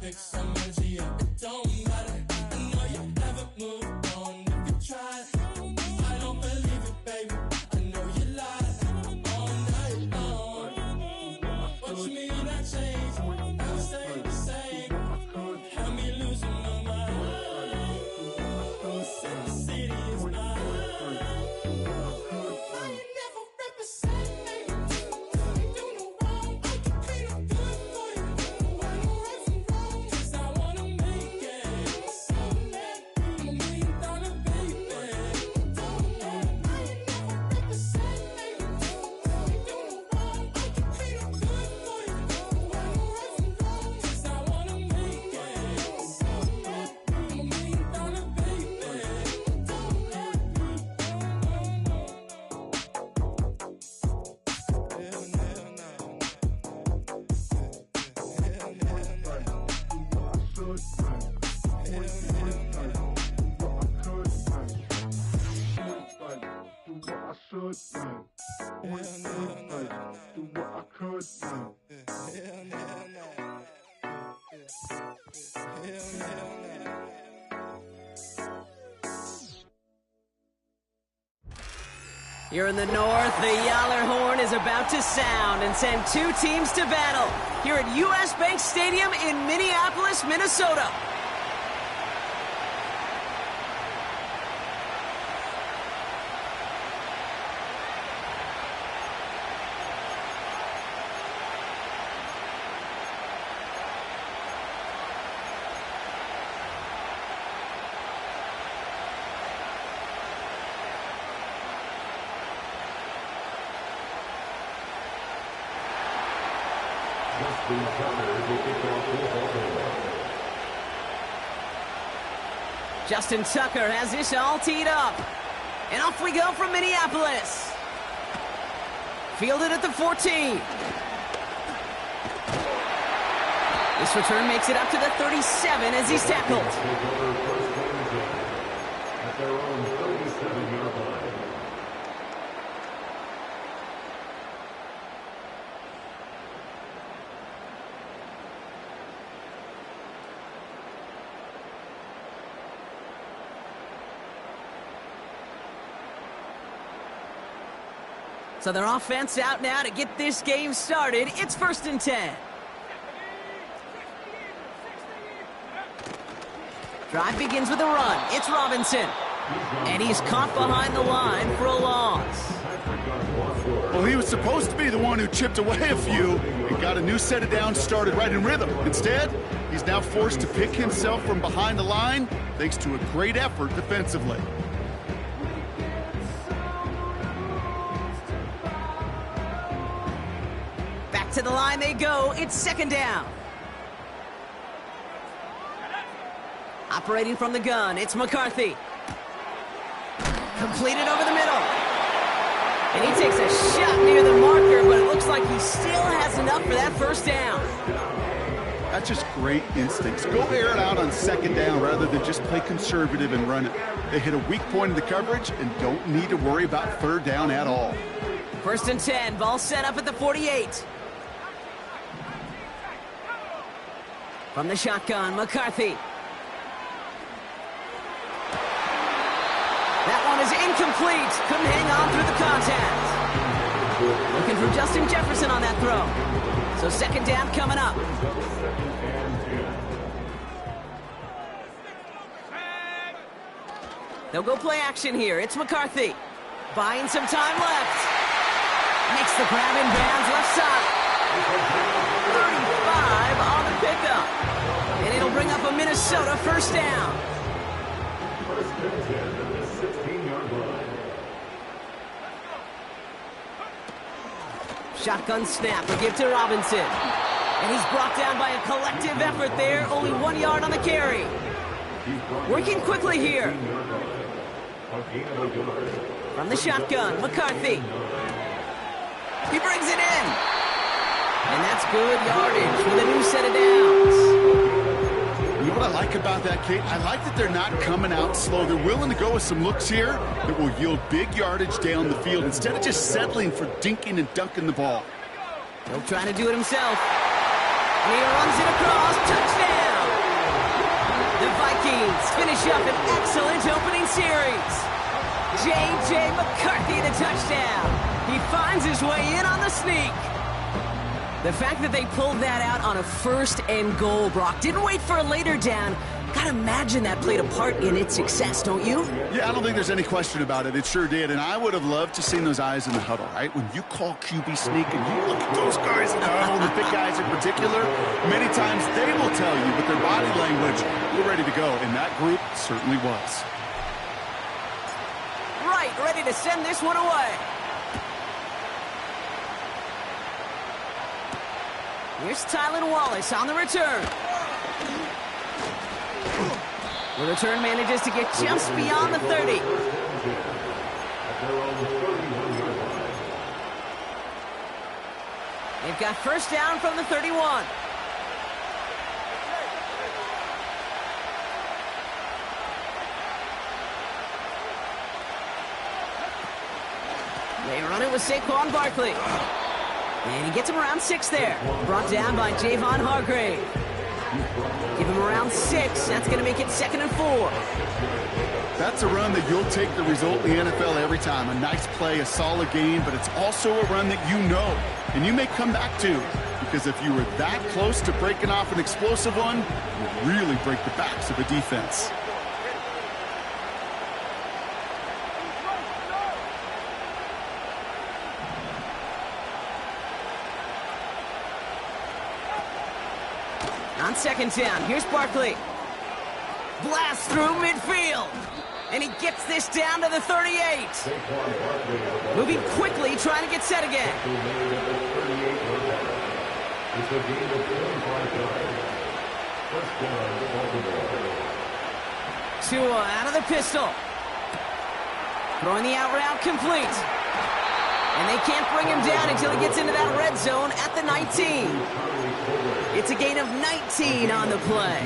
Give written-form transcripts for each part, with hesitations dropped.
pick some energy up. It don't matter. I know you never moved on if you tried. I don't believe it, baby. I know you lied all night long. Watch me not change. I'll stay the same. Have me losing my mind. Sin City is mine. Here in the north, the Yaller horn is about to sound and send two teams to battle here at US Bank Stadium in Minneapolis, Minnesota. Justin Tucker has this all teed up. And off we go from Minneapolis. Fielded at the 14. This return makes it up to the 37 as he's tackled. At their own 37-yard line. So their offense out now to get this game started. It's 1st and 10. Drive begins with a run. It's Robinson. And he's caught behind the line for a loss. Well, he was supposed to be the one who chipped away a few and got a new set of downs started right in rhythm. Instead, he's now forced to pick himself from behind the line thanks to a great effort defensively. To the line they go. It's 2nd down. Operating from the gun, it's McCarthy. Completed over the middle. And he takes a shot near the marker, but it looks like he still has enough for that 1st down. That's just great instincts. Go air it out on 2nd down rather than just play conservative and run it. They hit a weak point in the coverage and don't need to worry about 3rd down at all. 1st and 10, ball set up at the 48. From the shotgun, McCarthy. That one is incomplete. Couldn't hang on through the contact. Looking for Justin Jefferson on that throw. So 2nd down coming up. They'll go play action here. It's McCarthy. Buying some time left. Makes the grab in bounds left side. 35 on the pickup. And it'll bring up a Minnesota 1st down. 1st and 10 at the 16-yard line. Shotgun snap, a give to Robinson. And he's brought down by a collective effort there. Only 1 yard on the carry. Working quickly here. From the shotgun, McCarthy. He brings it in. And that's good yardage with a new set of downs. You know what I like about that, Kate? I like that they're not coming out slow. They're willing to go with some looks here that will yield big yardage down the field instead of just settling for dinking and dunking the ball. He'll try to do it himself. And he runs it across. Touchdown! The Vikings finish up an excellent opening series. J.J. McCarthy, the touchdown. He finds his way in on the sneak. The fact that they pulled that out on a 1st and goal, Brock, didn't wait for a later down. Gotta imagine that played a part in its success, don't you? Yeah, I don't think there's any question about it. It sure did, and I would have loved to seen those eyes in the huddle, right? When you call QB sneak and you look at those guys in the huddle, the big guys in particular, many times they will tell you with their body language, we're ready to go, and that group certainly was. Right, ready to send this one away. Here's Tylan Wallace on the return. The return manages to get just beyond the 30. They've got first down from the 31. They run it with Saquon Barkley. And he gets him around 6 there. Brought down by Javon Hargrave. Give him around 6. That's going to make it 2nd and 4. That's a run that you'll take the result in the NFL every time. A nice play, a solid game, but it's also a run that you know and you may come back to, because if you were that close to breaking off an explosive one, you would really break the backs of a defense. On 2nd down, here's Barkley. Blast through midfield. And he gets this down to the 38. Moving quickly, trying to get set again. Tua out of the pistol. Throwing the out route complete. And they can't bring him down until he gets into that red zone at the 19. It's a gain of 19 on the play.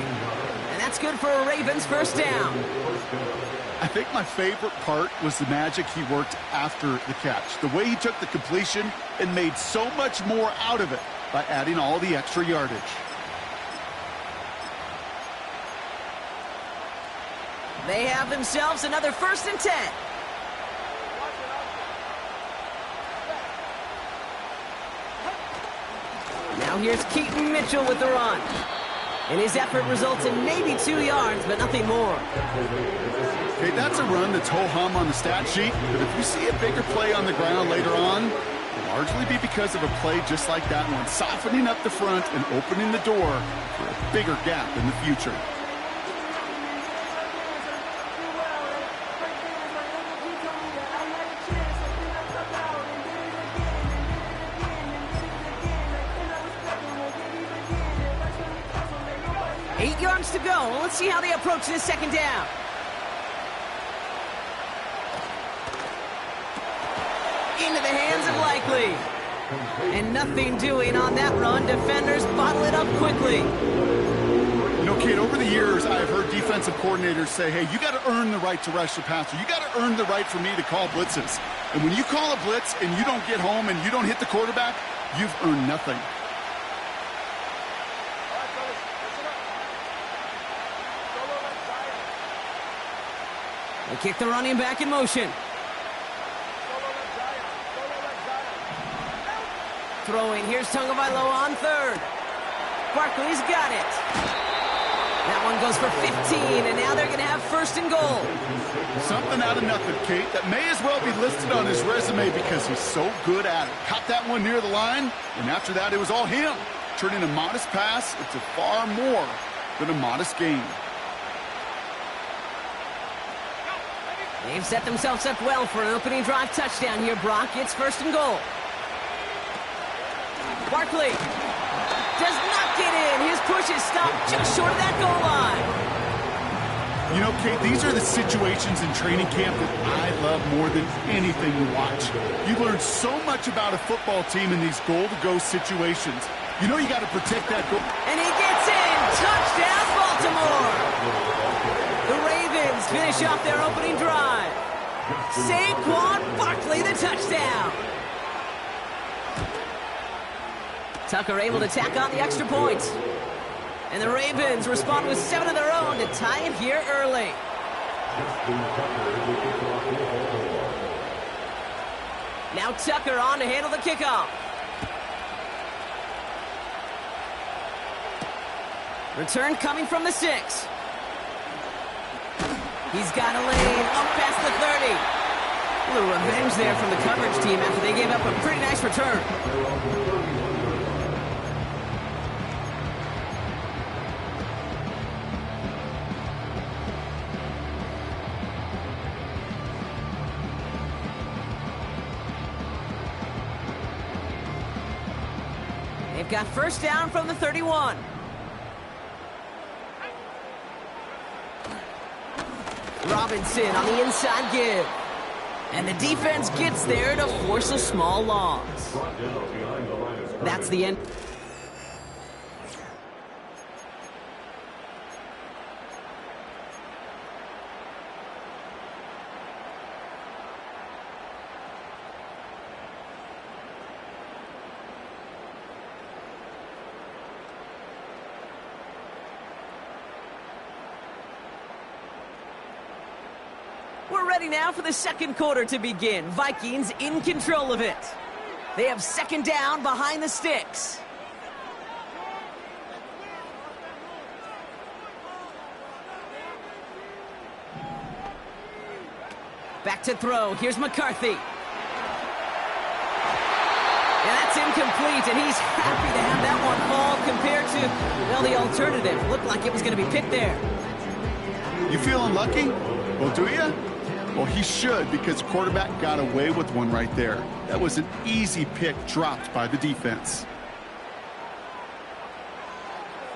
And that's good for a Ravens first down. I think my favorite part was the magic he worked after the catch. The way he took the completion and made so much more out of it by adding all the extra yardage. They have themselves another 1st and 10. Now here's Keaton Mitchell with the run. And his effort results in maybe 2 yards, but nothing more. Okay, that's a run that's ho-hum on the stat sheet, but if you see a bigger play on the ground later on, it'll largely be because of a play just like that one, softening up the front and opening the door for a bigger gap in the future. To go. Let's see how they approach this 2nd down. Into the hands of Likely. And nothing doing on that run. Defenders bottle it up quickly. You know, kid, over the years, I've heard defensive coordinators say, hey, you got to earn the right to rush the passer. You got to earn the right for me to call blitzes. And when you call a blitz and you don't get home and you don't hit the quarterback, you've earned nothing. They kick the running back in motion. Throwing, here's Tagovailoa on 3rd. Barkley's got it. That one goes for 15, and now they're going to have 1st and goal. Something out of nothing, Kate, that may as well be listed on his resume because he's so good at it. Caught that one near the line, and after that it was all him. Turning a modest pass into far more than a modest gain. They've set themselves up well for an opening drive touchdown here, Brock. It's 1st and goal. Barkley does not get in. His push is stopped just short of that goal line. You know, Kate, these are the situations in training camp that I love more than anything to watch. You learn so much about a football team in these goal-to-go situations. You know you got to protect that goal. And he gets in. Touchdown, Baltimore. The Ravens finish off their opening drive. Saquon Barkley, the touchdown. Tucker able to tack on the extra point. And the Ravens respond with 7 of their own to tie it here early. Now Tucker on to handle the kickoff. Return coming from the 6. He's got a lane up past the 30. A little revenge there from the coverage team after they gave up a pretty nice return. They've got first down from the 31. Robinson on the inside give. And the defense gets there to force a small loss. That's the end. We're ready now for the second quarter to begin. Vikings in control of it. They have second down behind the sticks. Back to throw. Here's McCarthy. And that's incomplete, and he's happy to have that one fall compared to, well, the alternative. Looked like it was going to be picked there. You feeling lucky? Well, do you? Well, he should, because the quarterback got away with one right there. That was an easy pick dropped by the defense.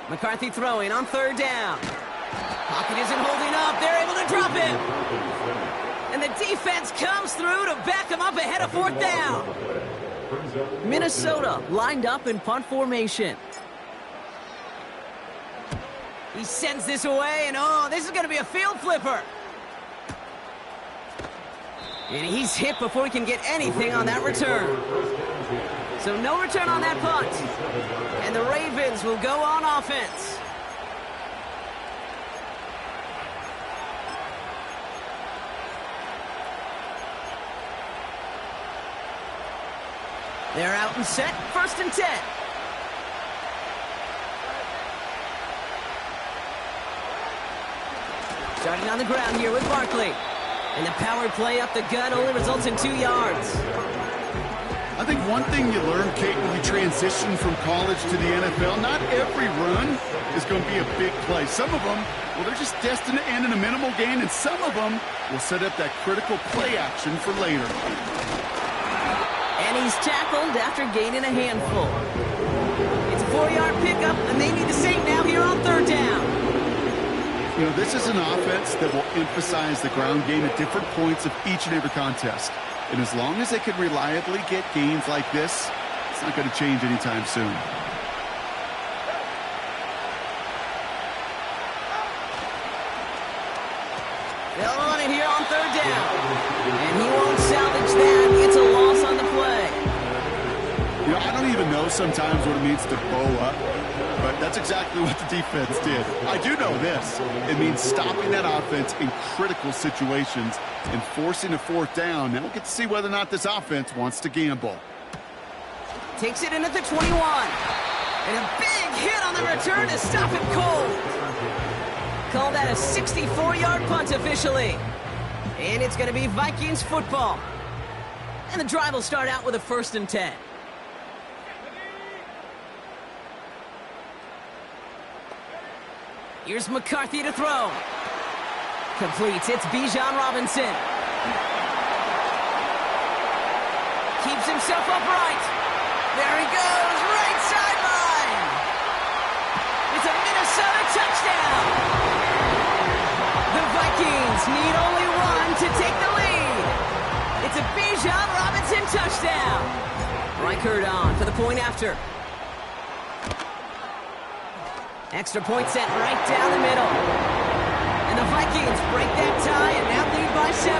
McCarthy throwing on third down. Pocket isn't holding up. They're able to drop him. And the defense comes through to back him up ahead of fourth down. Minnesota lined up in punt formation. He sends this away, and oh, this is going to be a field flipper. And he's hit before he can get anything on that return. So no return on that punt. And the Ravens will go on offense. They're out and set, 1st and 10. Starting on the ground here with Barkley. And the power play up the gut only results in 2 yards. I think one thing you learn, Kate, when you transition from college to the NFL, not every run is going to be a big play. Some of them, well, they're just destined to end in a minimal gain, and some of them will set up that critical play action for later. And he's tackled after gaining a handful. It's a 4-yard pickup, and they need the same now here on third down. You know, this is an offense that will emphasize the ground game at different points of each and every contest. And as long as they can reliably get gains like this, it's not going to change anytime soon. They'll run it here on third down. And he won't salvage that. It's a loss on the play. You know, I don't even know sometimes what it means to bow up. But that's exactly what the defense did. I do know this. It means stopping that offense in critical situations and forcing a fourth down. Now we'll get to see whether or not this offense wants to gamble. Takes it in at the 21. And a big hit on the return to stop him cold. Call that a 64-yard punt officially. And it's going to be Vikings football. And the drive will start out with a 1st and 10. Here's McCarthy to throw. Completes. It's Bijan Robinson. Keeps himself upright. There he goes. Right sideline. It's a Minnesota touchdown. The Vikings need only one to take the lead. It's a Bijan Robinson touchdown. Reichert on for the point after. Extra point set right down the middle. And the Vikings break that tie and now lead by 7.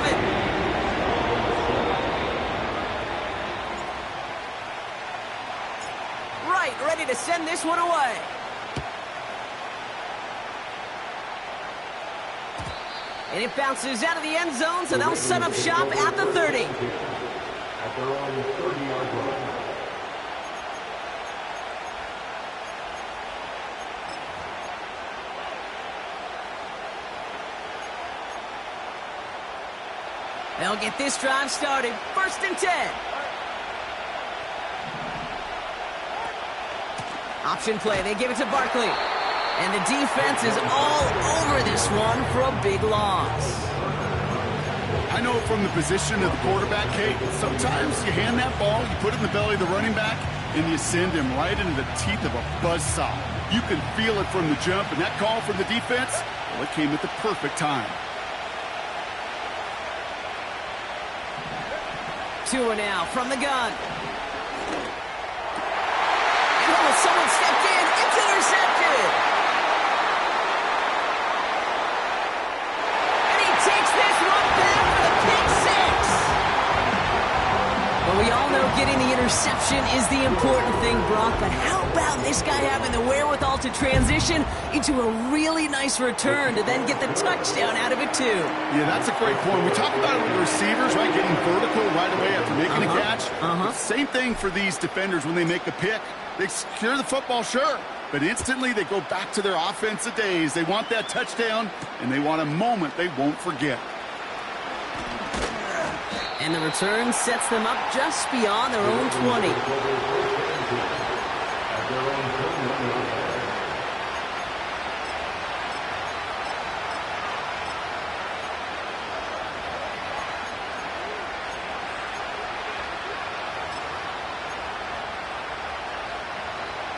Right, ready to send this one away. And it bounces out of the end zone, so they'll set up shop at the 30. At their own 30-yard line. They'll get this drive started. 1st and 10. Option play. They give it to Barkley. And the defense is all over this one for a big loss. I know from the position of the quarterback, Kate, sometimes you hand that ball, you put it in the belly of the running back, and you send him right into the teeth of a buzzsaw. You can feel it from the jump, and that call from the defense, well, it came at the perfect time. Tua now from the gun. Oh, someone stepped in. It's intercepted. And he takes this one back for the pick six. Well, we all know getting the interception is the important thing, Brock, but how about this guy having the wherewithal to transition into a really nice return to then get the touchdown out of it, too? Yeah, that's a great point. We talk about it with the receivers, right, getting vertical right away after making a catch. Same thing for these defenders when they make a pick. They secure the football, sure, but instantly they go back to their offensive days. They want that touchdown, and they want a moment they won't forget. And the return sets them up just beyond their own 20.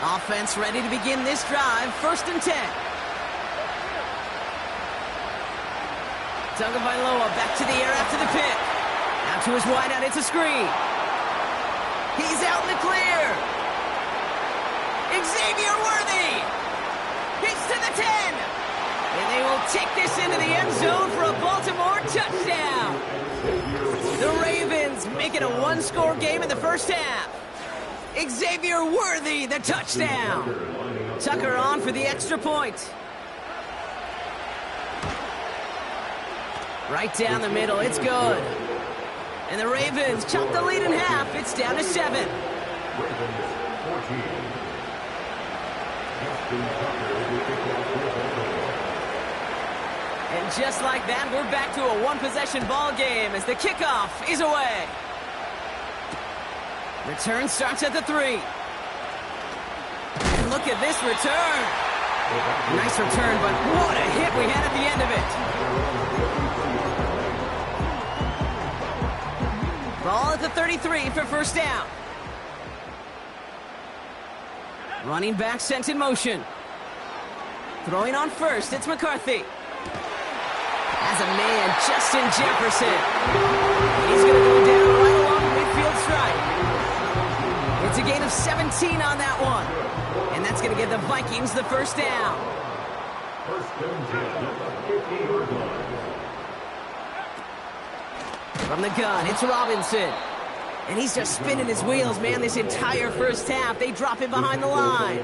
Offense ready to begin this drive. 1st and 10. Tagovailoa back to the air after the pick. Now to his wideout, it's a screen. He's out in the clear. Xavier Worthy. He's to the 10. And they will take this into the end zone for a Baltimore touchdown. The Ravens make it a one-score game in the first half. Xavier Worthy, the touchdown. Tucker on for the extra point. Right down the middle, it's good. And the Ravens chop the lead in half. It's down to 7. And just like that, we're back to a one-possession ball game as the kickoff is away. Return starts at the 3. And look at this return. Nice return, but what a hit we had at the end of it. Ball at the 33 for first down. Running back sent in motion. Throwing on first, it's McCarthy. As a man, Justin Jefferson. He's going to go down right along the midfield stripe. It's a gain of 17 on that one. And that's going to give the Vikings the first down. From the gun, it's Robinson. And he's just spinning his wheels, man, this entire first half. They drop him behind the line.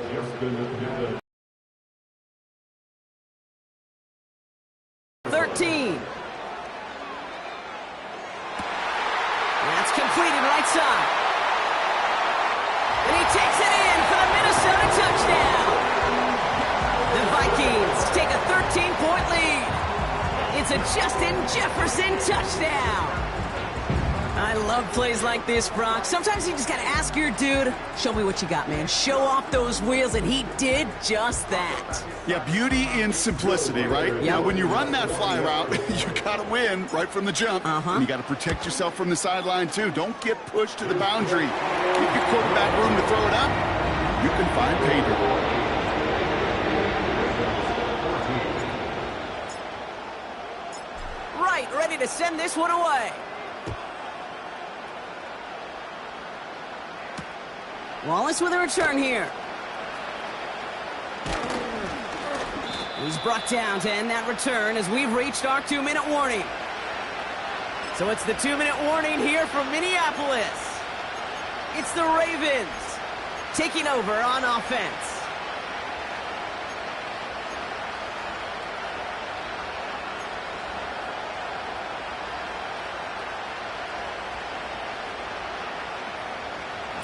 That's completed right side. And he takes it in for the Minnesota touchdown. The Vikings take a 13-point lead. It's a Justin Jefferson touchdown. I love plays like this, Brock. Sometimes you just got to ask your dude, show me what you got, man. Show off those wheels, and he did just that. Yeah, beauty in simplicity, right? Yep. Now, when you run that fly route, you got to win right from the jump. And you got to protect yourself from the sideline, too. Don't get pushed to the boundary. Keep your quarterback room to throw it up. You can find pay dirt. Right, ready to send this one away. Wallace with a return here. He's brought down to end that return as we've reached our 2-minute warning. So it's the 2-minute warning here from Minneapolis. It's the Ravens taking over on offense.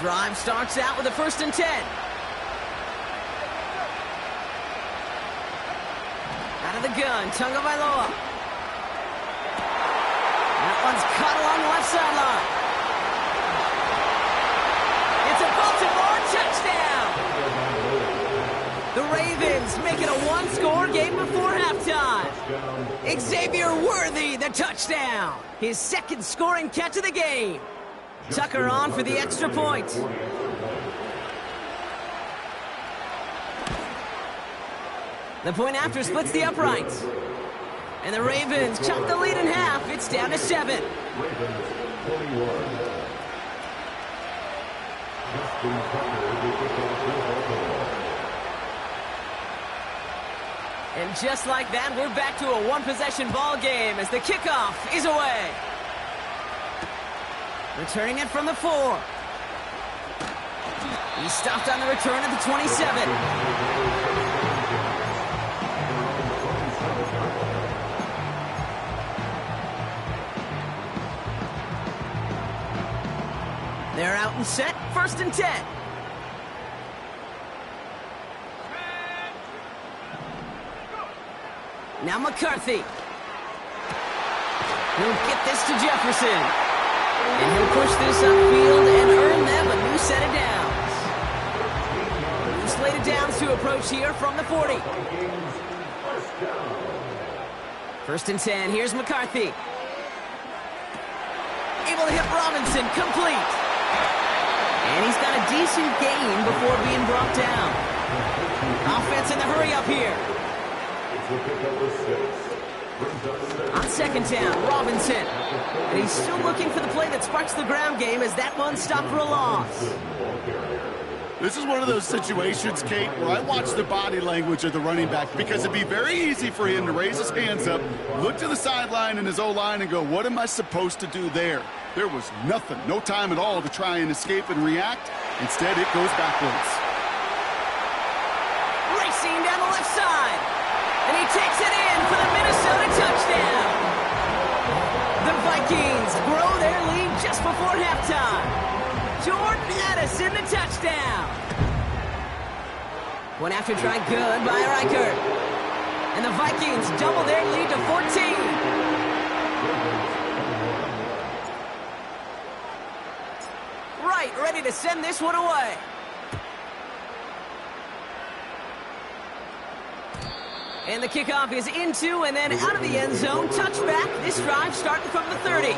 Drive starts out with a 1st and 10. Out of the gun, Tagovailoa. That one's caught along the left sideline. It's a Baltimore touchdown. The Ravens make it a one-score game before halftime. Xavier Worthy, the touchdown. His 2nd scoring catch of the game. Tucker on for the extra point. The point after splits the uprights. And the Ravens chop the lead in half. It's down to 7. Ravens 21. Justin Tucker will kick off for Baltimore. And just like that, we're back to a one-possession ball game as the kickoff is away. Returning it from the 4. He stopped on the return at the 27. They're out and set, 1st and 10. Now McCarthy. He'll get this to Jefferson. And he'll push this upfield and earn them a new set of downs. Slated downs to approach here from the 40. 1st and 10, here's McCarthy. Able to hit Robinson, complete. And he's got a decent gain before being brought down. Offense in the hurry up here. On 2nd down, Robinson. And he's still looking for the play that sparks the ground game as that one stopped for a loss. This is one of those situations, Kate, where I watch the body language of the running back because it'd be very easy for him to raise his hands up, look to the sideline and his O-line and go, what am I supposed to do there? There was nothing, no time at all to try and escape and react. Instead, it goes backwards. Racing down the left side. And he takes it in for the Minnesota touchdown. The Vikings grow their lead just before halftime. Jordan Addison, the touchdown. One after try good by Reichert. And the Vikings double their lead to 14. Right, ready to send this one away. And the kickoff is into and then out of the end zone. Touchback. This drive starting from the 30.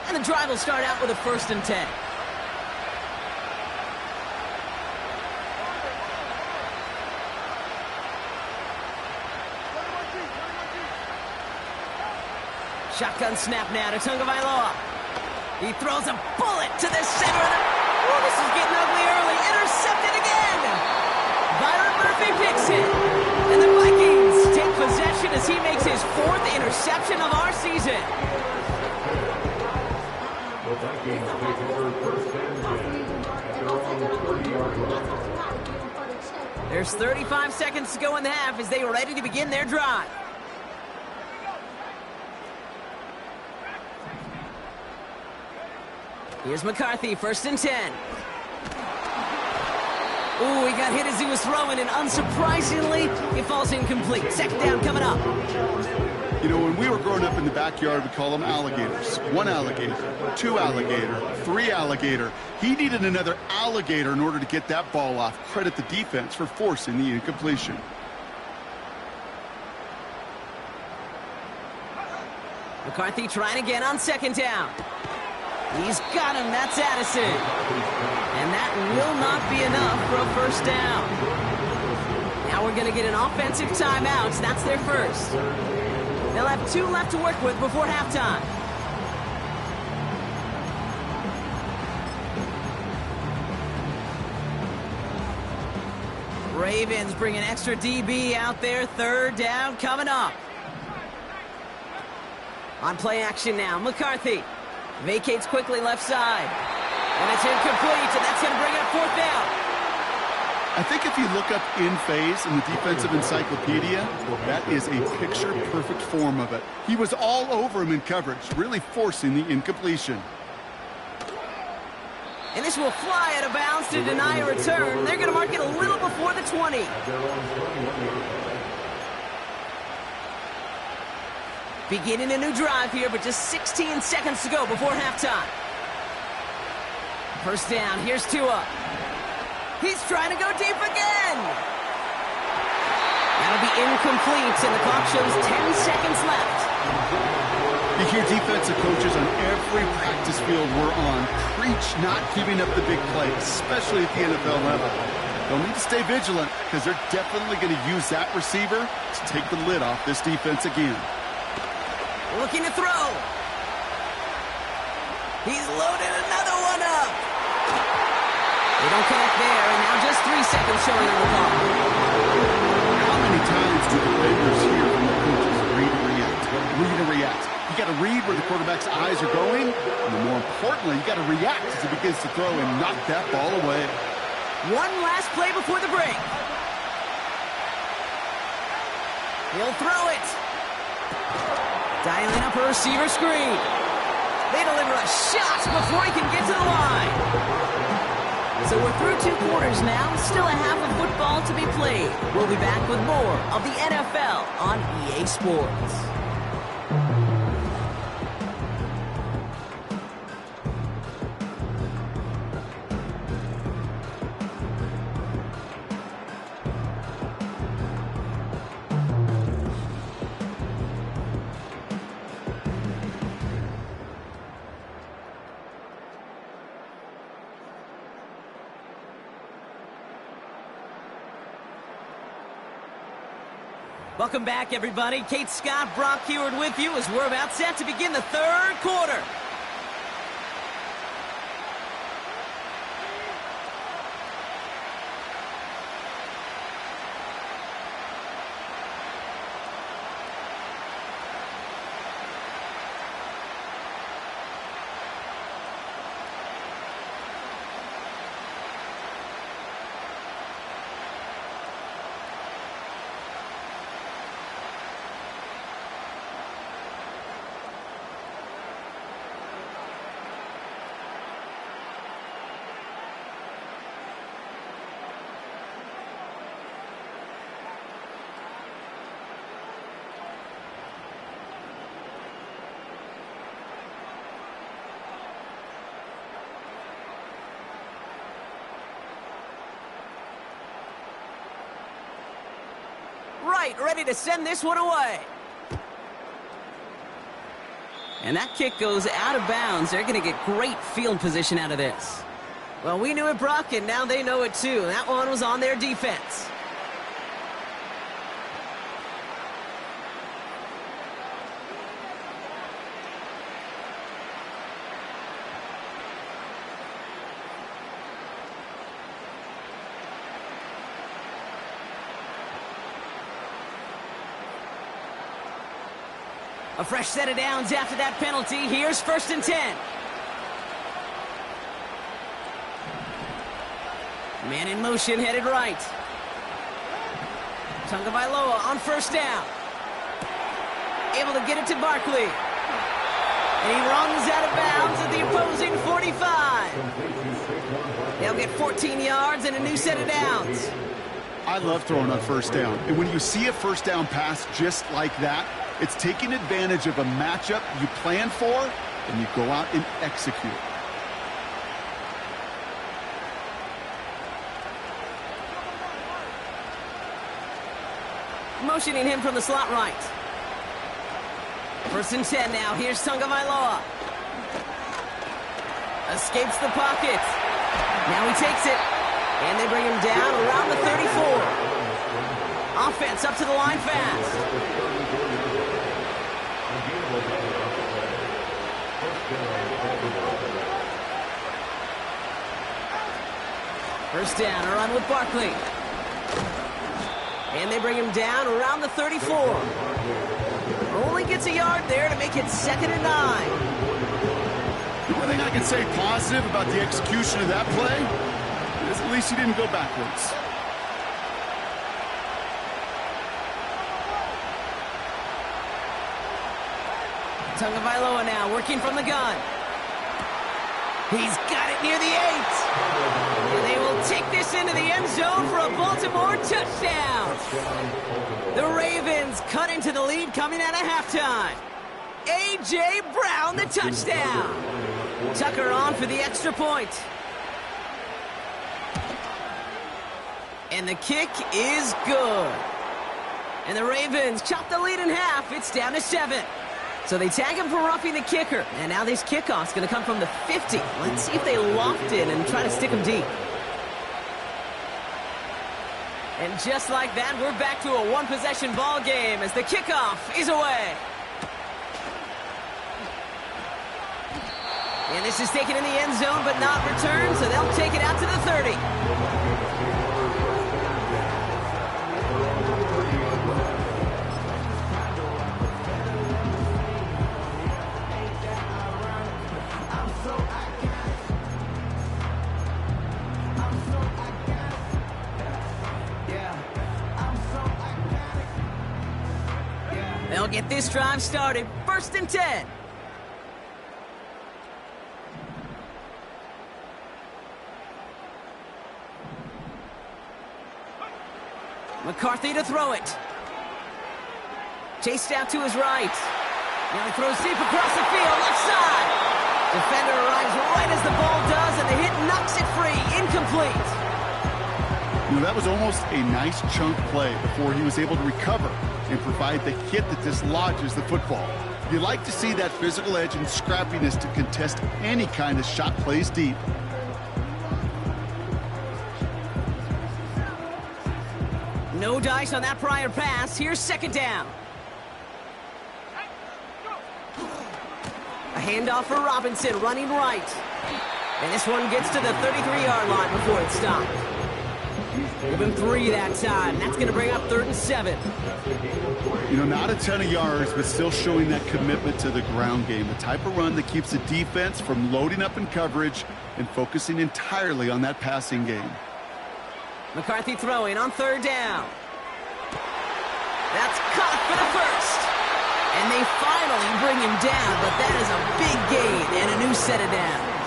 And the drive will start out with a 1st and 10. Shotgun snap now to Tagovailoa. He throws a bullet to the center of the... Oh, this is getting ugly early. Intercepted again. Byron Murphy picks it. And the Vikings take possession as he makes his 4th interception of our season. The Vikings take over 1st and 10. They're on the 30-yard line. There's 35 seconds to go in the half as they are ready to begin their drive. Here's McCarthy, 1st and 10. Ooh, he got hit as he was throwing, and unsurprisingly, it falls incomplete. 2nd down coming up. You know, when we were growing up in the backyard, we call them alligators. 1 alligator, 2 alligator, 3 alligator. He needed another alligator in order to get that ball off. Credit the defense for forcing the incompletion. McCarthy trying again on 2nd down. He's got him. That's Addison. And that will not be enough for a 1st down. Now we're going to get an offensive timeout. That's their first. They'll have 2 left to work with before halftime. Ravens bring an extra DB out there. 3rd down coming up. On play action now, McCarthy vacates quickly left side. And it's incomplete, and that's going to bring up fourth down. I think if you look up in phase in the defensive encyclopedia, that is a picture-perfect form of it. He was all over him in coverage, really forcing the incompletion. And this will fly out of bounds to deny a return. They're going to mark it a little before the 20. Beginning a new drive here, but just 16 seconds to go before halftime. First down, here's Tua. He's trying to go deep again. That'll be incomplete, and the clock shows 10 seconds left. You hear defensive coaches on every practice field we're on preach not giving up the big plays, especially at the NFL level. They'll need to stay vigilant because they're definitely going to use that receiver to take the lid off this defense again. Looking to throw. He's loaded another one up. They don't connect there, and now just 3 seconds showing on the clock. How many times do defenders hear from the coaches read and react? Read and react. You got to read where the quarterback's eyes are going, and more importantly, you got to react as he begins to throw and knock that ball away. One last play before the break. He'll throw it. Dialing up a receiver screen. They deliver a shot before he can get to the line. So we're through 2 quarters now, still a half of football to be played. We'll be back with more of the NFL on EA Sports. Welcome back, everybody. Kate Scott, Brock Heward with you as we're about set to begin the third quarter. Right, ready to send this one away. And that kick goes out of bounds. They're going to get great field position out of this. Well, we knew it, Brock, and now they know it too. That one was on their defense. A fresh set of downs after that penalty. Here's 1st and 10. Man in motion, headed right. Tagovailoa on 1st down. Able to get it to Barkley. And he runs out of bounds at the opposing 45. They'll get 14 yards and a new set of downs. I love throwing on 1st down. And when you see a 1st down pass just like that, it's taking advantage of a matchup you plan for, and you go out and execute. Motioning him from the slot right. 1st and 10 now. Here's Tagovailoa. Escapes the pocket. Now he takes it. And they bring him down around the 34. Offense up to the line fast. First down, a run with Barkley. And they bring him down around the 34. Only gets a yard there to make it 2nd and 9. The only thing I can say positive about the execution of that play is at least he didn't go backwards. Tagovailoa now working from the gun. He's got it near the 8. And they will take this into the end zone for a Baltimore touchdown. The Ravens cut into the lead coming out of halftime. A.J. Brown, the touchdown. Tucker on for the extra point. And the kick is good. And the Ravens chop the lead in half. It's down to 7. So they tag him for roughing the kicker. And now this kickoff's going to come from the 50. Let's see if they loft it and try to stick him deep. And just like that, we're back to a one-possession ball game as the kickoff is away. And this is taken in the end zone, but not returned, so they'll take it out to the 30. They'll get this drive started. 1st and 10. McCarthy to throw it. Chased out to his right. Now he throws deep across the field, left side. Defender arrives right as the ball does, and the hit knocks it free. Incomplete. You know, that was almost a nice chunk play before he was able to recover and provide the hit that dislodges the football. You like to see that physical edge and scrappiness to contest any kind of shot plays deep. No dice on that prior pass. Here's 2nd down. A handoff for Robinson, running right. And this one gets to the 33-yard line before it's stopped. Give him 3 that time. That's going to bring up 3rd and 7. You know, not a ton of yards, but still showing that commitment to the ground game. The type of run that keeps the defense from loading up in coverage and focusing entirely on that passing game. McCarthy throwing on 3rd down. That's caught for the 1st. And they finally bring him down, but that is a big gain and a new set of downs.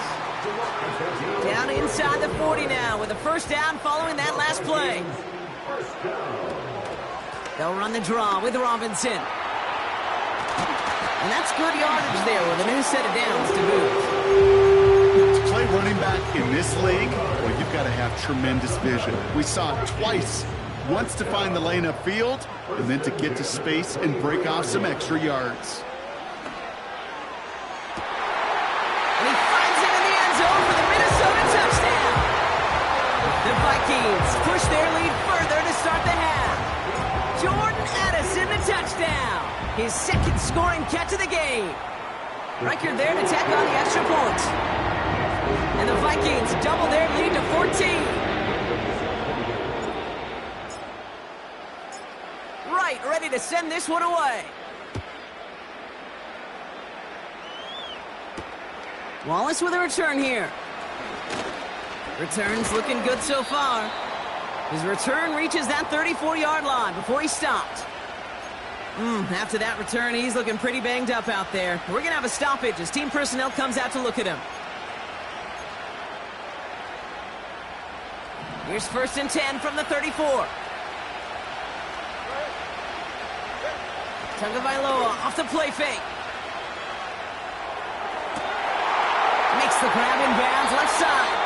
Down inside the 40 now with a 1st down following that last play. They'll run the draw with Robinson. And that's good yardage there with a new set of downs to boot. To play running back in this league, well, you've got to have tremendous vision. We saw it twice. Once to find the lane upfield, and then to get to space and break off some extra yards. And he finds it in the end zone for the Minnesota touchdown. The Vikings push their lead further to start the half. Jordan Addison, the touchdown. His 2nd scoring catch of the game. Riker there to tack on the extra point. And the Vikings double their lead to 14. Right, ready to send this one away. Wallace with a return here. Return's looking good so far. His return reaches that 34-yard line before he stopped. After that return, he's looking pretty banged up out there. We're going to have a stoppage as team personnel comes out to look at him. Here's 1st and 10 from the 34. Tagovailoa off the play fake. Makes the grab in bounds left side.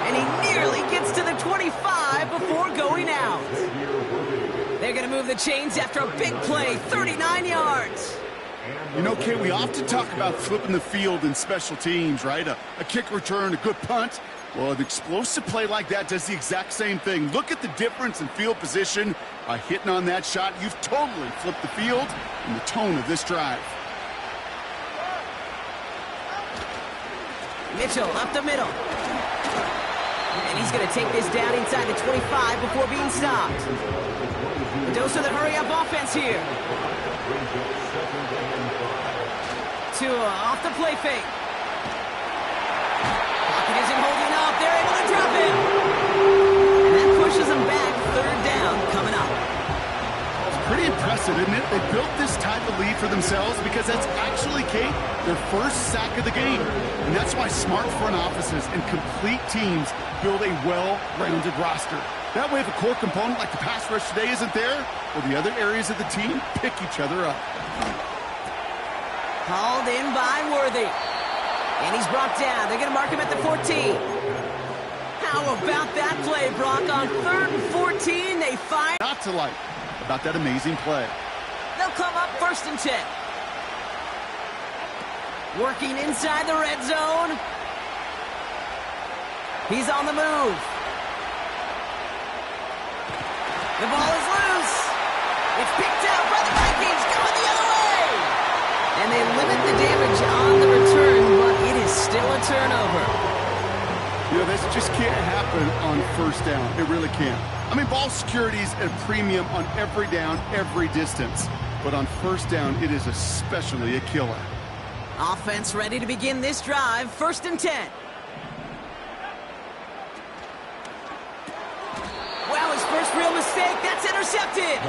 And he nearly gets to the 25 before going out. They're going to move the chains after a big play, 39 yards. You know, Kate, we often talk about flipping the field in special teams, right? A kick return, a good punt. Well, an explosive play like that does the exact same thing. Look at the difference in field position. By hitting on that shot, you've totally flipped the field and the tone of this drive. Mitchell up the middle. And he's going to take this down inside the 25 before being stopped. A dose of the hurry-up offense here. Tua off the play fake. drop him. And that pushes them back. Third down coming up. Pretty impressive, isn't it? They built this type of lead for themselves because that's actually, Kate, their first sack of the game. And that's why smart front offices and complete teams build a well-rounded roster. That way, if a core component like the pass rush today isn't there, well, the other areas of the team pick each other up. Hauled in by Worthy. And he's brought down. They're going to mark him at the 14. How about that play, Brock? On 3rd and 14, they fire. Not to like about that amazing play. They'll come up 1st and 10. Working inside the red zone. He's on the move. The ball is loose. It's picked out by the Vikings, going the other way. And they limit the damage on the return, but it is still a turnover. You know, this just can't happen on 1st down. It really can't. I mean, ball security is at a premium on every down, every distance. But on 1st down, it is especially a killer. Offense ready to begin this drive. 1st and 10. Well, his first real mistake. That's intercepted.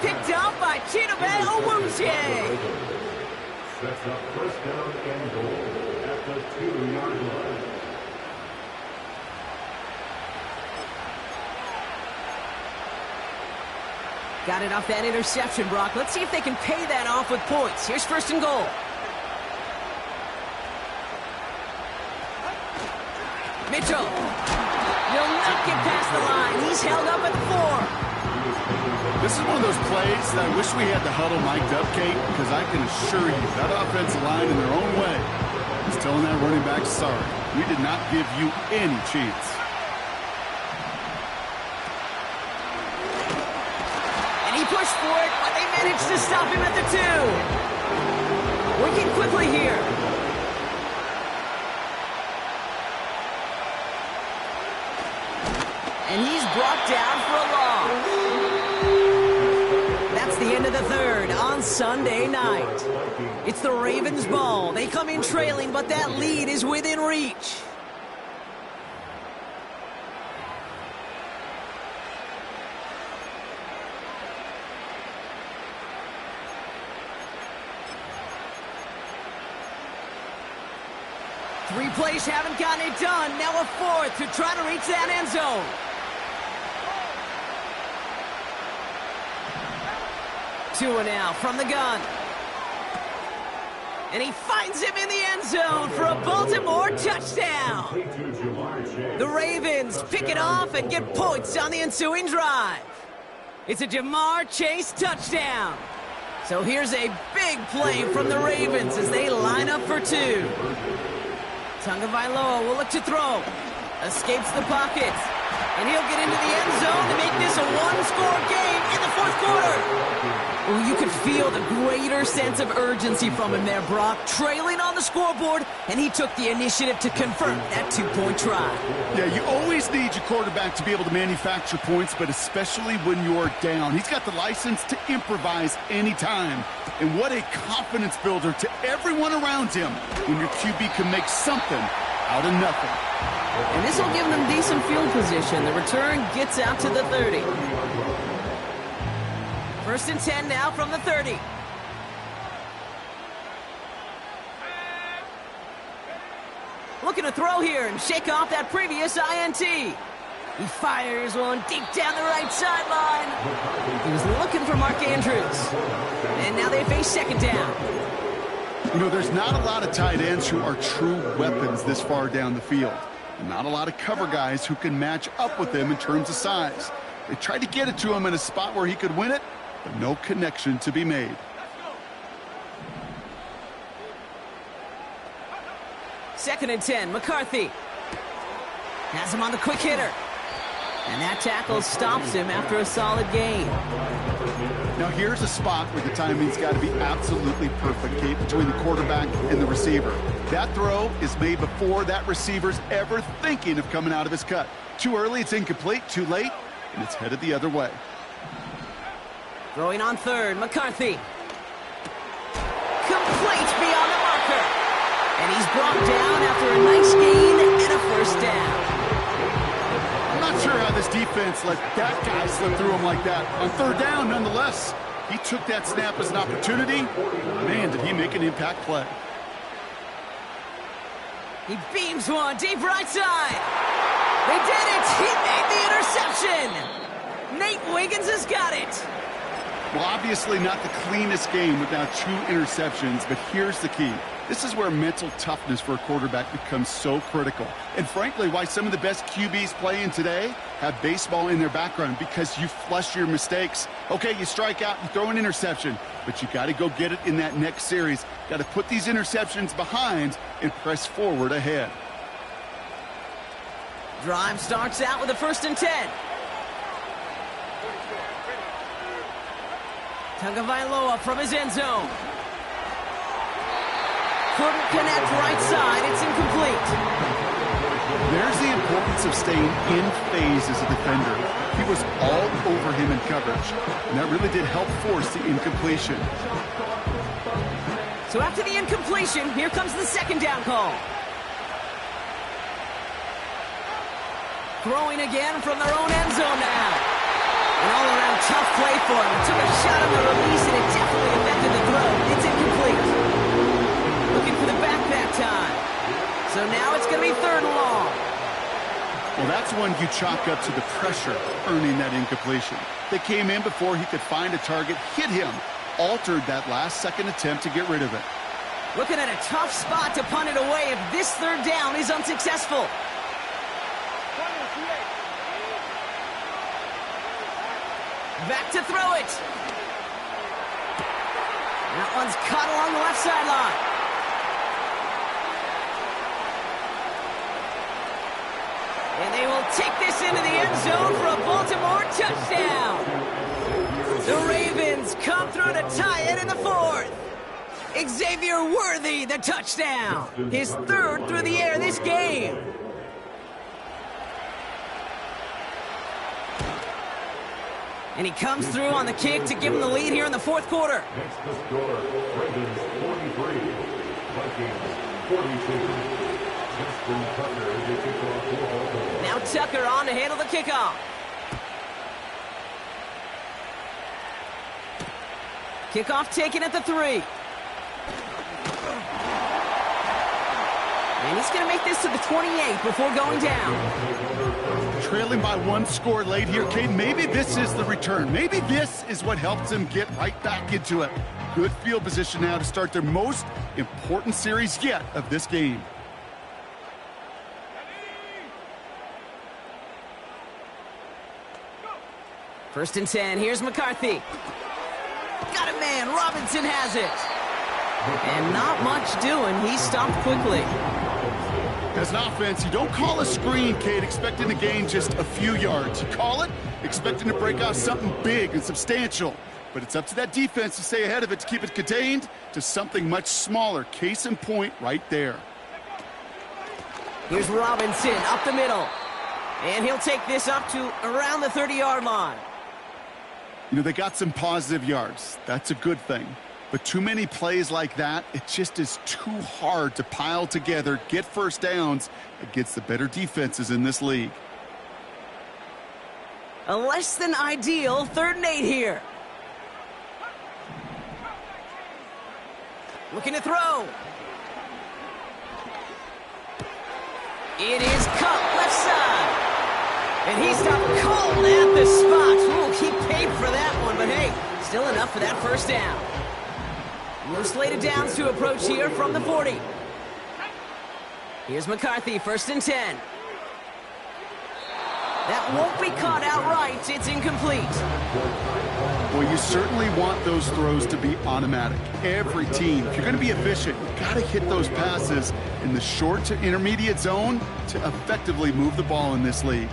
Picked up by Chidobe OGHHZ. Sets up 1st down and goal at the 2-yard line. Got it off that interception, Brock. Let's see if they can pay that off with points. Here's 1st and goal. Mitchell. Will not get past the line. He's held up at the 4. This is one of those plays that I wish we had the huddle mic'd up, Kate, because I can assure you that offensive line in their own way is telling that running back, sorry, we did not give you any chance. Pushed for it, but they managed to stop him at the 2. Working quickly here. And he's brought down for a loss. That's the end of the 3rd on Sunday night. It's the Ravens' ball. They come in trailing, but that lead is within reach. Three plays haven't gotten it done. Now a 4th to try to reach that end zone. Tua now from the gun. And he finds him in the end zone for a Baltimore touchdown. The Ravens pick it off and get points on the ensuing drive. It's a Jamar Chase touchdown. So here's a big play from the Ravens as they line up for 2. Tagovailoa will look to throw. Escapes the pocket. And he'll get into the end zone to make this a 1-score game in the 4th quarter. Well, you could feel the greater sense of urgency from him there, Brock. Trailing on the scoreboard, and he took the initiative to convert that 2-point try. Yeah, you always need your quarterback to be able to manufacture points, but especially when you're down. He's got the license to improvise anytime. And what a confidence builder to everyone around him when your QB can make something out of nothing. And this will give them decent field position. The return gets out to the 30. 1st and 10 now from the 30. Looking to throw here and shake off that previous INT. He fires one deep down the right sideline. He was looking for Mark Andrews. And now they face 2nd down. You know, there's not a lot of tight ends who are true weapons this far down the field. And not a lot of cover guys who can match up with them in terms of size. They tried to get it to him in a spot where he could win it, but no connection to be made. Second and 10, McCarthy has him on the quick hitter. And that tackle stops him after a solid gain. Now here's a spot where the timing's got to be absolutely perfect, Kate, between the quarterback and the receiver. That throw is made before that receiver's ever thinking of coming out of his cut. Too early, it's incomplete. Too late, and it's headed the other way. Throwing on 3rd, McCarthy. Complete beyond the marker. And he's brought down after a nice gain and a 1st down. sure how this defense let that guy slip through him like that. On third down, nonetheless, he took that snap as an opportunity. Man, did he make an impact play. He beams one deep right side. They did it. He made the interception. Nate Wiggins has got it. Well, obviously not the cleanest game without 2 interceptions, but here's the key. This is where mental toughness for a quarterback becomes so critical. And frankly, why some of the best QBs playing today have baseball in their background, because you flush your mistakes. Okay, you strike out, you throw an interception, but you got to go get it in that next series. Got to put these interceptions behind and press forward ahead. Drive starts out with a 1st and 10. Tagovailoa from his end zone. Couldn't connect right side. It's incomplete. There's the importance of staying in phase as a defender. He was all over him in coverage, and that really did help force the incompletion. So after the incompletion, here comes the 2nd down call. Throwing again from their own end zone now. An all-around tough play for him. Took a shot on the release, and it definitely affected the throw. It's incomplete. Looking for the back that time. So now it's going to be 3rd and long. Well, that's one you chalk up to the pressure earning that incompletion. They came in before he could find a target, hit him, altered that last-second attempt to get rid of it. Looking at a tough spot to punt it away if this 3rd down is unsuccessful. Back to throw it. That one's caught along the left sideline. And they will take this into the end zone for a Baltimore touchdown. The Ravens come through to tie it in the 4th. Xavier Worthy, the touchdown. His 3rd through the air this game. And he comes through on the kick to give him the lead here in the 4th quarter. Next to score, Ravens 43, Vikings 42. Justin Tucker, the kickoff for Baltimore. Now Tucker on to handle the kickoff. Kickoff taken at the 3. And he's going to make this to the 28 before going down. Trailing by 1 score late here, Cade. Maybe this is the return. Maybe this is what helps him get right back into it. Good field position now to start their most important series yet of this game. First and 10. Here's McCarthy. Got it, man. Robinson has it. And not much doing. He stopped quickly. As an offense, you don't call a screen, Cade, expecting to gain just a few yards. You call it expecting to break out something big and substantial. But it's up to that defense to stay ahead of it, to keep it contained to something much smaller. Case in point right there. Here's Robinson up the middle. And he'll take this up to around the 30-yard line. You know, they got some positive yards. That's a good thing. But too many plays like that, it just is too hard to pile together, get first downs against the better defenses in this league. A less than ideal 3rd and 8 here. Looking to throw. It is cut left side. And he stopped cold at the spot. Ooh, he paid for that one, but hey, still enough for that 1st down. No slated downs to approach here from the 40. Here's McCarthy, 1st and 10. That won't be caught outright. It's incomplete. Well, you certainly want those throws to be automatic. Every team, if you're going to be efficient, you've got to hit those passes in the short to intermediate zone to effectively move the ball in this league.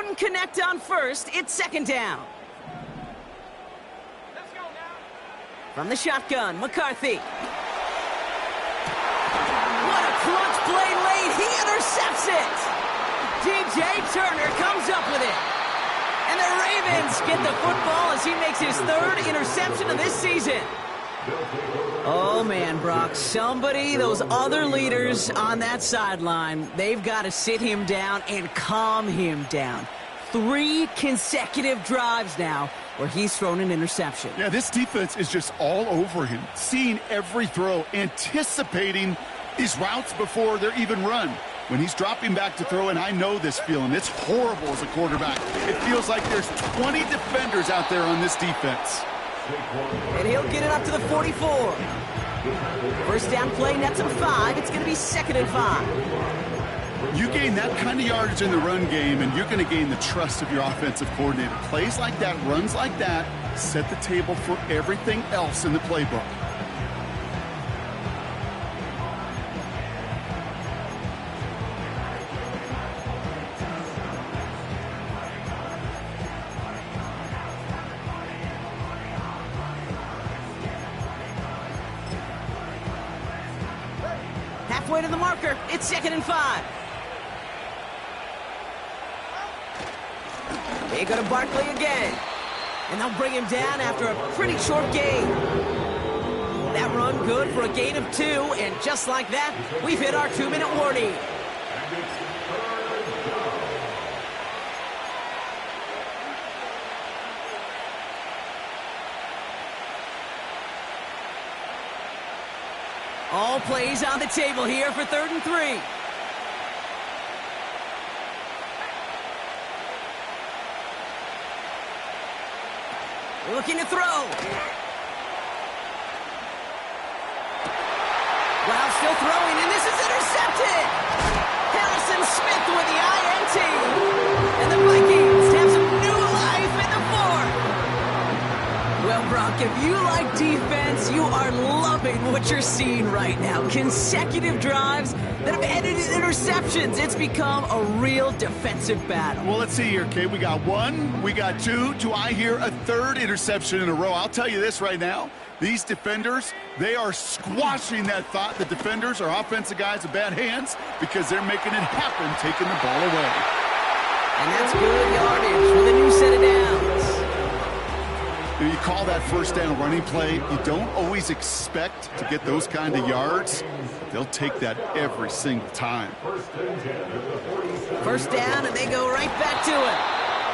couldn't connect on first. It's second down. From the shotgun, McCarthy. What a clutch play late. He intercepts it. DJ Turner comes up with it. And the Ravens get the football as he makes his third interception of this season. Oh, man, Brock, somebody, those other leaders on that sideline, they've got to sit him down and calm him down. 3 consecutive drives now where he's thrown an interception. Yeah, this defense is just all over him, seeing every throw, anticipating these routes before they're even run. When he's dropping back to throw, and I know this feeling, it's horrible as a quarterback. It feels like there's 20 defenders out there on this defense. And he'll get it up to the 44. First down play, nets him 5. It's going to be 2nd and 5. You gain that kind of yardage in the run game, and you're going to gain the trust of your offensive coordinator. Plays like that, runs like that, set the table for everything else in the playbook. Halfway to the marker, it's 2nd and 5. They go to Barkley again. And they'll bring him down after a pretty short gain. That run good for a gain of 2, and just like that, we've hit our 2-minute warning. All plays on the table here for 3rd and 3. Looking to throw. Wow, still throwing, and this is intercepted. Harrison Smith with the INT. And the Vikings have some new life in the 4th. Well, Brock, if you like defense, you are loving what you're seeing right now. Consecutive drives that have ended in interceptions. It's become a real defensive battle. Well, let's see here, Kate. We got 1, we got 2. Do I hear a 3rd interception in a row? I'll tell you this right now. These defenders, they are squashing that thought. The defenders are offensive guys with bad hands because they're making it happen, taking the ball away. And that's good yardage with a new set of downs. You call that first down running play. You don't always expect to get those kind of yards. They'll take that every single time. First down, and they go right back to it.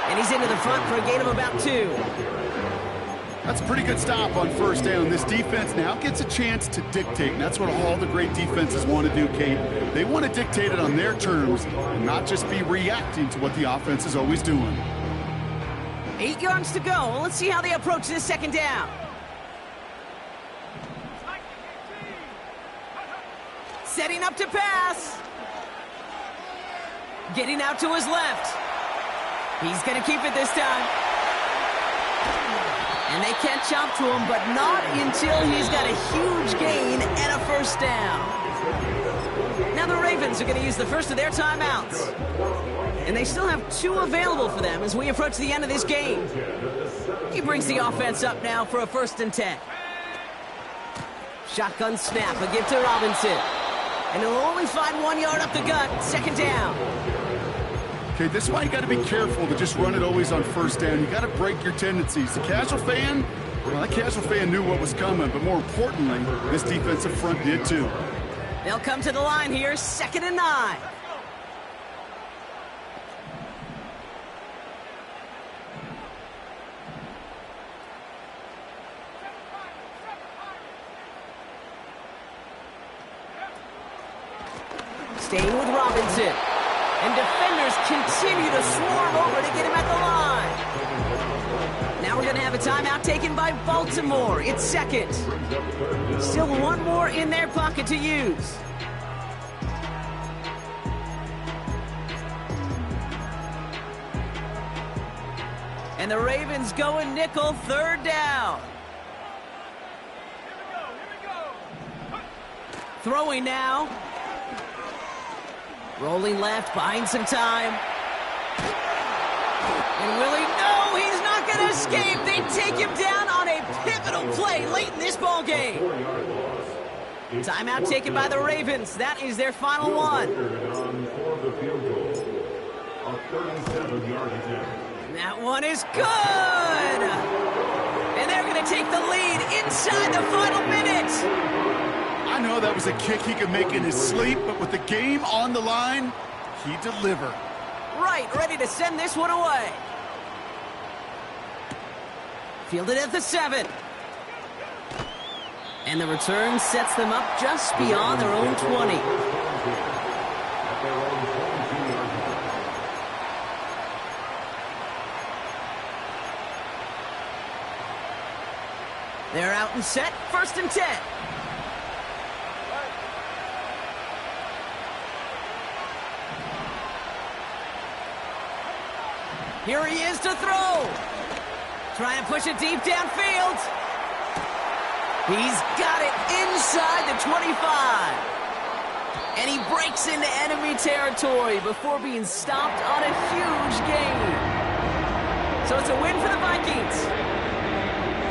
And he's into the front for a gain of about 2. That's a pretty good stop on first down. This defense now gets a chance to dictate, and that's what all the great defenses want to do, Kate. They want to dictate it on their terms and not just be reacting to what the offense is always doing. 8 yards to go. Let's see how they approach this second down. Setting up to pass. Getting out to his left. He's going to keep it this time. And they can't jump to him, but not until he's got a huge gain and a first down. Now the Ravens are going to use the first of their timeouts. And they still have 2 available for them as we approach the end of this game. He brings the offense up now for a 1st and 10. Shotgun snap, a give to Robinson. And he'll only find 1 yard up the gut, 2nd down. Okay, this is why you got to be careful to just run it always on first down. You got to break your tendencies. The casual fan, well, that casual fan knew what was coming, but more importantly, this defensive front did too. They'll come to the line here, 2nd and 9. Staying with Robinson. And defenders continue to swarm over to get him at the line. Now we're going to have a timeout taken by Baltimore. It's 2nd. Still 1 more in their pocket to use. And the Ravens going nickel, 3rd down. Throwing now. Rolling left, buying some time. And will he? No, he's not going to escape. They take him down on a pivotal play late in this ball game. Timeout taken by the Ravens. That is their final one. That one is good. And they're going to take the lead inside the final minute. I know that was a kick he could make in his sleep, but with the game on the line, he delivered. Right, ready to send this one away. Fielded at the 7. And the return sets them up just beyond their own 20. They're out and set, 1st and 10. Here he is to throw. Trying to push it deep downfield. He's got it inside the 25. And he breaks into enemy territory before being stopped on a huge gain. So it's a win for the Vikings.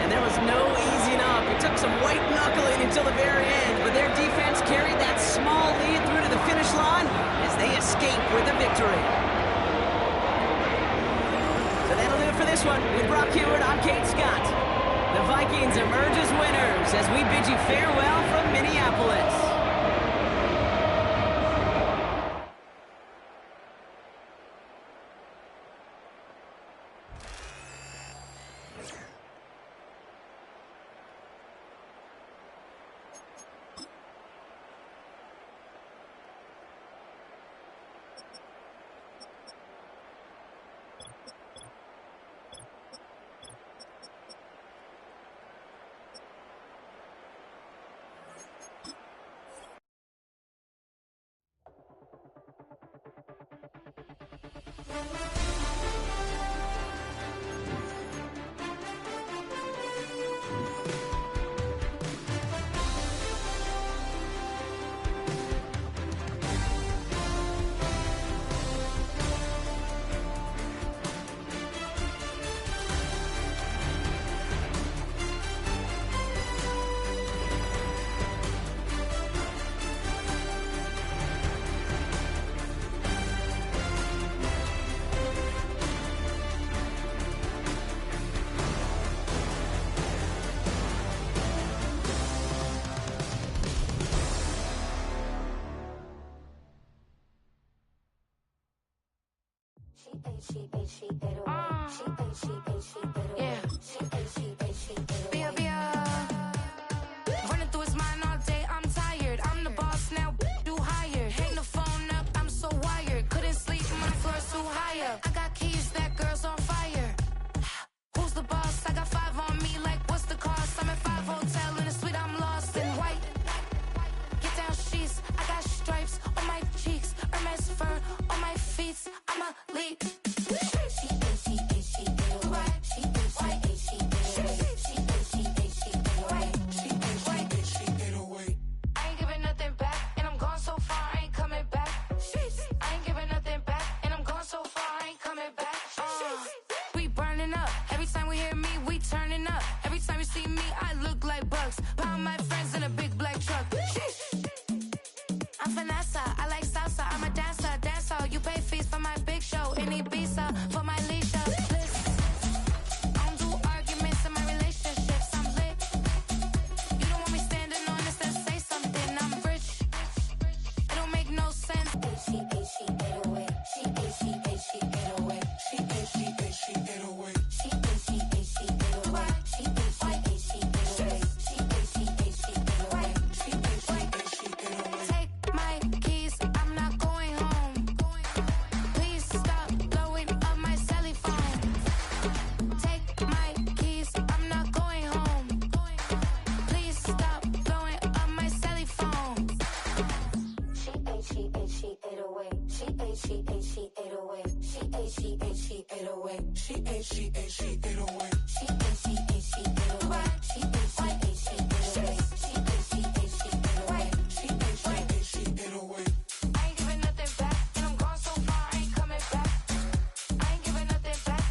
And there was no easing up. It took some white knuckling until the very end, but their defense carried that small lead through to the finish line as they escape with a victory. So that'll do it for this one. With Brock Hewitt, I'm Kate Scott. The Vikings emerge as winners as we bid you farewell from Minneapolis. Running through his mind all day, I'm tired. I'm the boss now, do higher. Hang the phone up, I'm so wired. Couldn't sleep, my floor's too higher. I got keys, that girl's on fire. Who's the boss? I got 5 on me, like what's the cost? I'm at 5 hotel in a suite, I'm lost in white. Get down sheets, I got stripes on my cheeks, Hermes fur on my feet. I'm a lead. Pound my friends in a big black truck. I'm Vanessa, I like salsa. I'm a dancer, dance all. You pay fees for my big show. Any visa for my leisure. I don't do arguments in my relationships. I'm lit. You don't want me standing on this and say something. I'm rich. It don't make no sense. She 808. She 808. She 808. She 808. She 808. She 808. She 808. She 808. Take my keys, I'm not going home. Please stop blowing up my celly phone. Take my keys, I'm not going home. Please stop blowing up my celly phone. She 808. She 808. She 808. She 808. She 808. She 808. She 808. She 808. She 808. She 808. She 808. I ain't giving nothing back, and I'm gone so far, I ain't coming back. I ain't giving nothing back,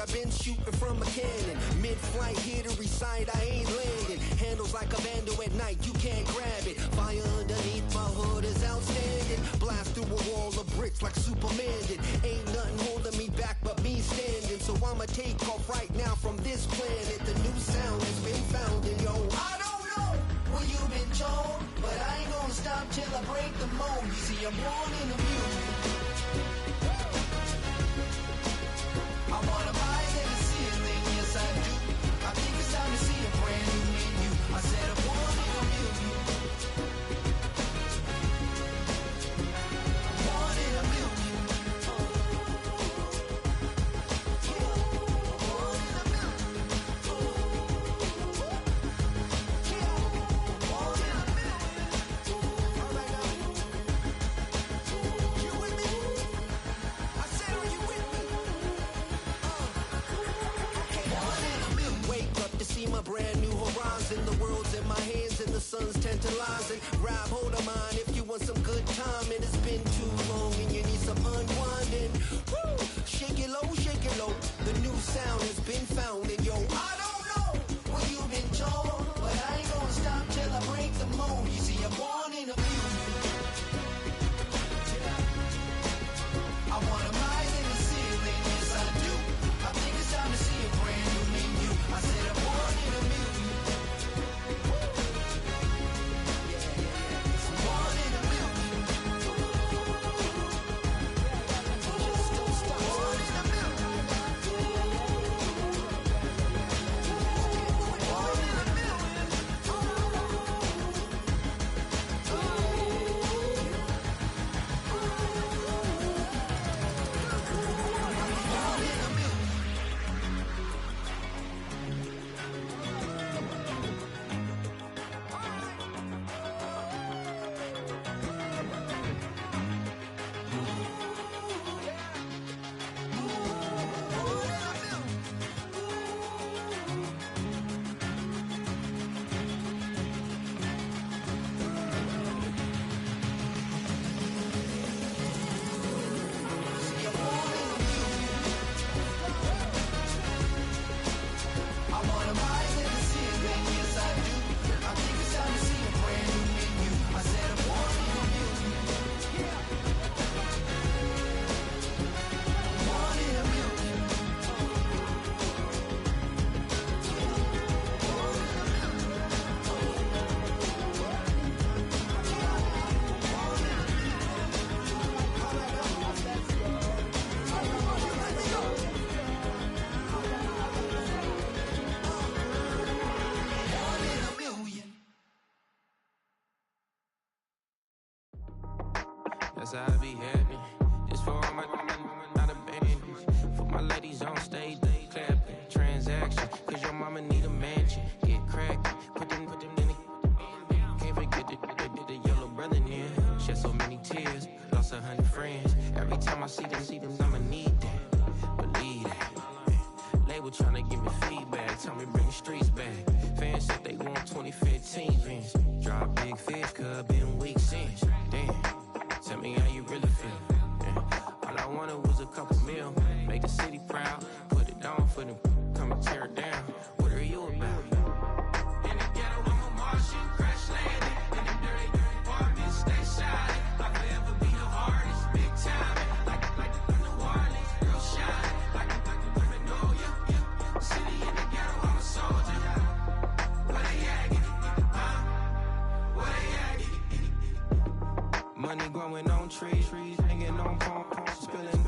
I've been shooting from a cannon. Mid-flight, here to recite, I ain't landing. Handles like a vandal at night, you can't grab it. Fire underneath my hood is outstanding. Blast through a wall of bricks like Superman did. Ain't nothing holding me back but me standing. So I'ma take off right now from this planet. The new sound has been found, and yo, I don't know where you've been told, but I ain't gonna stop till I break the mold. You see, I'm born in the music. I wanna rise in the ceiling, yes I do. I think it's time to see a brand new menu. I said I'm born in the music. Born in a million. Born in a million. Born in a million. All right now. You with me? I said, are you with me? Wake up to see my brand new horizon. The world's in my hands and the sun's tantalizing. Grab hold of mine if you want some good time. And it's been too long and you need some unwinding. Woo! Shake it low, shake it low. The new sound has been found. And yo, I don't know what you've been told, but I ain't gonna stop till I break the mold. You see, I'm born in a music. I wanna rise in the ceiling, yes I do. I think it's time to see a brand new menu. I said I'm born in a million. I'm born in a million. Born in a million. Born in a million. Born in a million. I wanna rise in the ceiling, yes I do. I think it's time to see a brand new menu. I said I'm born in a million. Born in a million. Born in a million. That's how I be happening. Just for all my not abandoned. For my ladies on stage, they clapping. Transaction, cause your mama need a mansion. Get crackin', put them in the. Can't forget the yellow brother near. Shed so many tears, lost 100 friends. Every time I see them, I'ma need that. Believe that. Label tryna give me feedback, tell me bring the streets back. Fans said they want 2015 Vince. Drop big fish, cuz been weak since. Damn, tell me how you really feel. Yeah. All I wanted was a couple mil, make the city proud, put it down for them, come and tear it down. What are you about? In the ghetto, I'm a Martian, crash landing. In them dirty apartments, stay shining. I'll forever be the hardest, big time. Like New Orleans, real shine. Like women know ya. City in the ghetto, I'm a soldier. Where they at? Huh? Where they at? Money growing on trees, hanging on palm, spilling.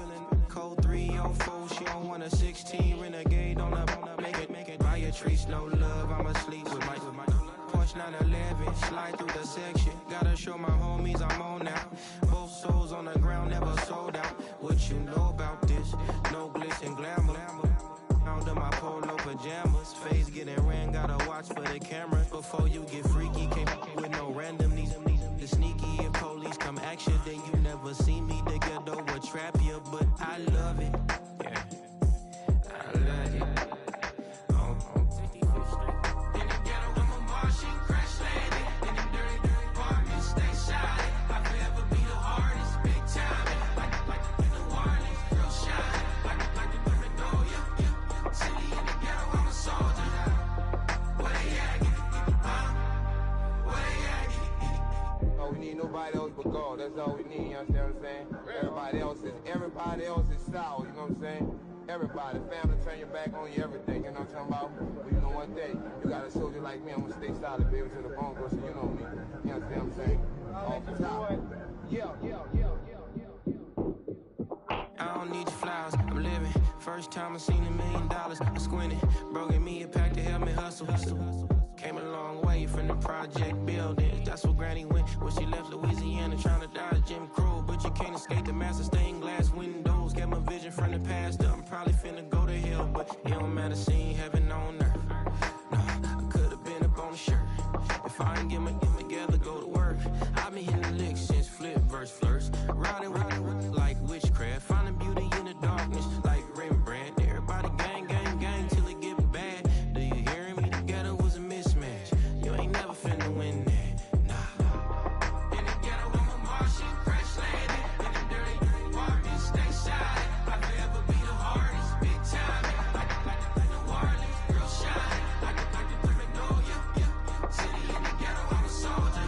Code 304, she don't want a 16. Renegade on a make it. Buy a trees, no love, I'ma sleep with my Porsche 911, slide through the section. Gotta show my homies I'm on now. Both souls on the ground, never sold out. What you know about this? No glitz and glamour. Under my polo pajamas, face getting ran, gotta watch for the cameras. Before you get freaky, can't with no randomness. The sneaky, if police come action, then you never see me. The ghetto will trap you, but I love it. Yeah, I love it. On 55th Street. In the ghetto, I'm a Martian, crash landing. In them dirty apartments, stay shining. I'll forever be the hardest, big time. Like New Orleans, real shine. Like the women know ya. the goal. That's all we need, you understand what I'm saying? Everybody else is sour, you know what I'm saying? Everybody, family, turn your back on you, everything, you know what I'm talking about? But you know one thing, you got a soldier like me, I'm gonna stay solid, baby, to the bone, bro, so you know me. You understand what I'm saying? Off the top. I don't need your flowers, I'm living. First time I seen $1 million, I squinted. Bro gave me a pack to help me hustle. Came a long way from the project buildings. That's where Granny went when she left Louisiana, trying to dodge Jim Crow. But you can't escape the master stained glass windows. Got my vision from the past, I'm probably finna go to hell, but it don't matter, seeing heaven on earth. No, I could've been up on the shirt. If I ain't get my get together, go to work. I've been hitting the licks since flip verse first. Riding like witchcraft, finding beauty in the darkness like Rembrandt. Everybody gang, gang, gang till it get bad. Do you hear me? Together was a mismatch. You ain't never finna win that, nah. In the ghetto, I'm a Martian, crash landed. In the dirty apartment, stay shine. I forever be the hardest, big time. Like the Warley, real shine. Like the Magnolia, yeah. City in the ghetto, I'm a soldier.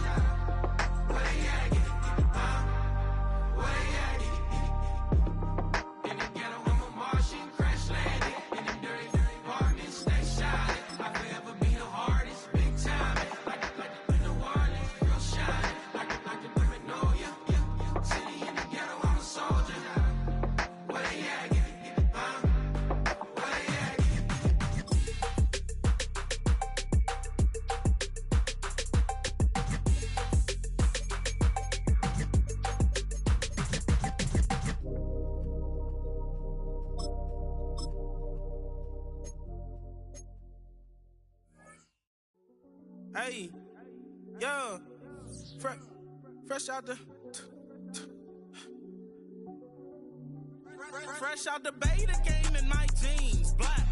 Where they at? Where they at? In the ghetto, I'm a Martian, crash landed. In the dirty apartment, stay shine. I forever be the hardest, big time. Like the Warley, real shine. Like the Magnolia, yeah. City in the ghetto, I'm a soldier. Where they at? Where they at? Hey, yo, fresh out the beta game in my jeans, black.